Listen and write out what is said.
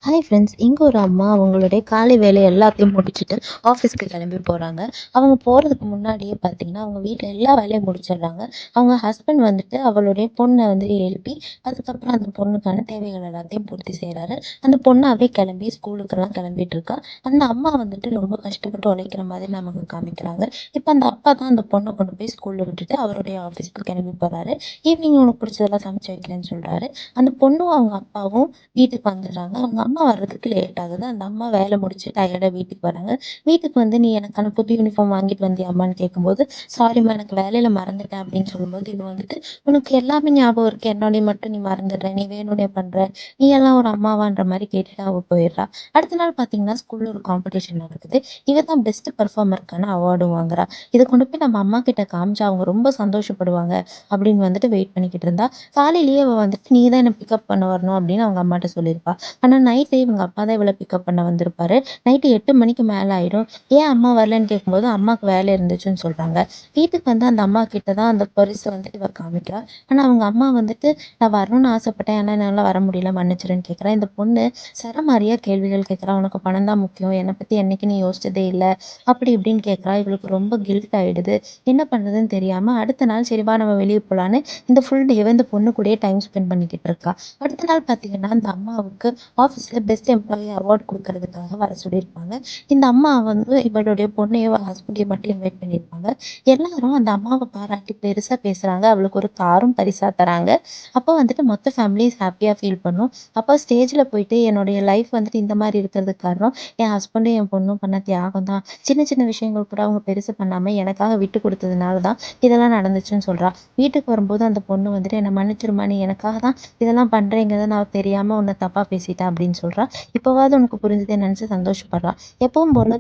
Hi friends. இங்கே ஒரு அம்மா அவங்களுடைய காலை வேலை எல்லாத்தையும் முடிச்சுட்டு ஆஃபீஸ்க்கு கிளம்பி போகிறாங்க. அவங்க போகிறதுக்கு முன்னாடியே பார்த்தீங்கன்னா அவங்க வீட்டில் எல்லா வேலையும் முடிச்சிடுறாங்க. அவங்க ஹஸ்பண்ட் வந்துட்டு அவளுடைய பொண்ணை வந்து எழுப்பி அதுக்கப்புறம் அந்த பொண்ணுக்கான தேவைகள் எல்லாத்தையும் பூர்த்தி செய்கிறாரு. அந்த பொண்ணாவே கிளம்பி ஸ்கூலுக்கெல்லாம் கிளம்பிட்டு இருக்கா. அந்த அம்மா வந்துட்டு ரொம்ப கஷ்டப்பட்டு உழைக்கிற மாதிரி நமக்கு காமிக்கிறாங்க. இப்போ அந்த அப்பா தான் அந்த பொண்ணை கொண்டு போய் ஸ்கூலில் விட்டுட்டு அவருடைய ஆஃபீஸ்க்கு கிளம்பி போகிறாரு. ஈவினிங் உனக்கு பிடிச்சதெல்லாம் சமைச்சு வைக்கிறேன்னு சொல்கிறாரு. அந்த பொண்ணும் அவங்க அப்பாவும் வீட்டுக்கு வந்துடுறாங்க. அவங்க அம்மா வர்றதுக்கு லேட் ஆகுது. அந்த அம்மா வேலை முடிச்சு டயர்டா வீட்டுக்கு வராங்க. வீட்டுக்கு வந்து, "நீ எனக்கான புது யூனிஃபார்ம் வாங்கிட்டு வந்தியாம்மான்னு?" கேட்கும்போது, "சாரிம்மா எனக்கு வேலையில மறந்துட்டேன்" அப்படின்னு சொல்லும்போது, இவ வந்துட்டு, "உனக்கு எல்லாமே ஞாபகம் இருக்கு. என்னோடய மட்டும் நீ மறந்துடுற. நீ வேணும்னே பண்ற. நீ எல்லாம் ஒரு அம்மாவான்ற" மாரி கேட்டுட்டு அவ போயிடுறா. அடுத்த நாள் பார்த்தீங்கன்னா, ஸ்கூல்ல ஒரு காம்படிஷன் நடக்குது. இவ தான் பெஸ்ட் பெர்ஃபார்மருக்கான அவார்டும் வாங்குறா. இத கொண்டு போய் நம்ம அம்மா கிட்ட காமிச்சா அவங்க ரொம்ப சந்தோஷப்படுவாங்க அப்படின்னு வந்துட்டு வெயிட் பண்ணிக்கிட்டு இருந்தா. காலையிலேயே அவ வந்துட்டு, "நீ தான் என்ன பிக்கப் பண்ண வரணும்" அப்படின்னு அவங்க அம்மாட்ட சொல்லியிருப்பா. ஆனா நைட்டு இவங்க அப்பா தான் இவள பிக்கப் பண்ண வந்திருப்பாரு. நைட்டு 8 மணிக்கு மேல ஆயிடும். ஏன் அம்மா வரலன்னு கேட்கும்போது, அம்மாக்கு வேலை இருந்துச்சுன்னு சொல்றாங்க. வீட்டுக்கு வந்து அந்த அம்மா கிட்ட தான் அந்த பரிச வந்துட்டு இவ காமிக்கிறா. ஆனா அவங்க அம்மா வந்துட்டு, "நான் வரணும்னு ஆசைப்பட்டேன். ஆனா என்னால வர முடியல. மன்னிச்சிடுன்னு" கேட்கிறா. இந்த பொண்ணு சரமாரியா கேள்விகள் கேட்கிறா. "உனக்கு பணம் தான் முக்கியம். என்னை பத்தி என்னைக்கு நீ யோசிச்சதே இல்ல." அப்படி இப்படின்னு கேட்கிறா. இவளுக்கு ரொம்ப கில்ட் ஆயிடுது. என்ன பண்றதுன்னு தெரியாம அடுத்த நாள், "சரி வா நம்ம வெளிய போலான்னு" இந்த ஃபுல் டேவ இந்த பொண்ணு கூடயே டைம் ஸ்பெண்ட் பண்ணிக்கிட்டு இருக்கா. அடுத்த நாள் பார்த்தீங்கன்னா, அந்த அம்மாவுக்கு ஆஃபீஸ்ல பெஸ்ட் எம்ப்ளாயி அவார்ட் குடுக்கறதுக்காக வர சொல்லியிருப்பாங்க. இந்த அம்மா வந்து இவளுடைய பொண்ணையும், ஹஸ்பண்டையும் மட்டும் இன்வைட் பண்ணியிருப்பாங்க. எல்லாரும் அந்த அம்மாவ பாராட்டி பெருசா பேசுறாங்க. அவளுக்கு ஒரு காரும் பரிசா தராங்க. அப்போ வந்துட்டு மொத்த ஃபேமிலிஸ் ஹேப்பியா ஃபீல் பண்ணும். அப்போ ஸ்டேஜ்ல போயிட்டு என்னுடைய லைஃப் வந்துட்டு இந்த மாரி இருக்கிறதுக்கு காரணம், என் ஹஸ்பண்டும் என் பொண்ணும் பண்ண தியாகம் தான். சின்ன சின்ன விஷயங்கள் கூட அவங்க பெருசு பண்ணாம எனக்காக விட்டு குடுத்ததுனால தான் இதெல்லாம் நடந்துச்சுன்னு சொல்றா. வீட்டுக்கு வரும்போது அந்த பொண்ணு வந்துட்டு, "என்ன மன்னிச்சிரும்மா, நீ எனக்காக தான் இதெல்லாம் பண்றேங்கிறத நான் தெரியாம உன்ன தப்பா பேசிட்டேன்" அப்படின்னு சொல்றா. இப்பவாவது உனக்கு புரிஞ்சுதுன்னு நினைச்சு சந்தோஷப்படுறா. எப்பவும் போல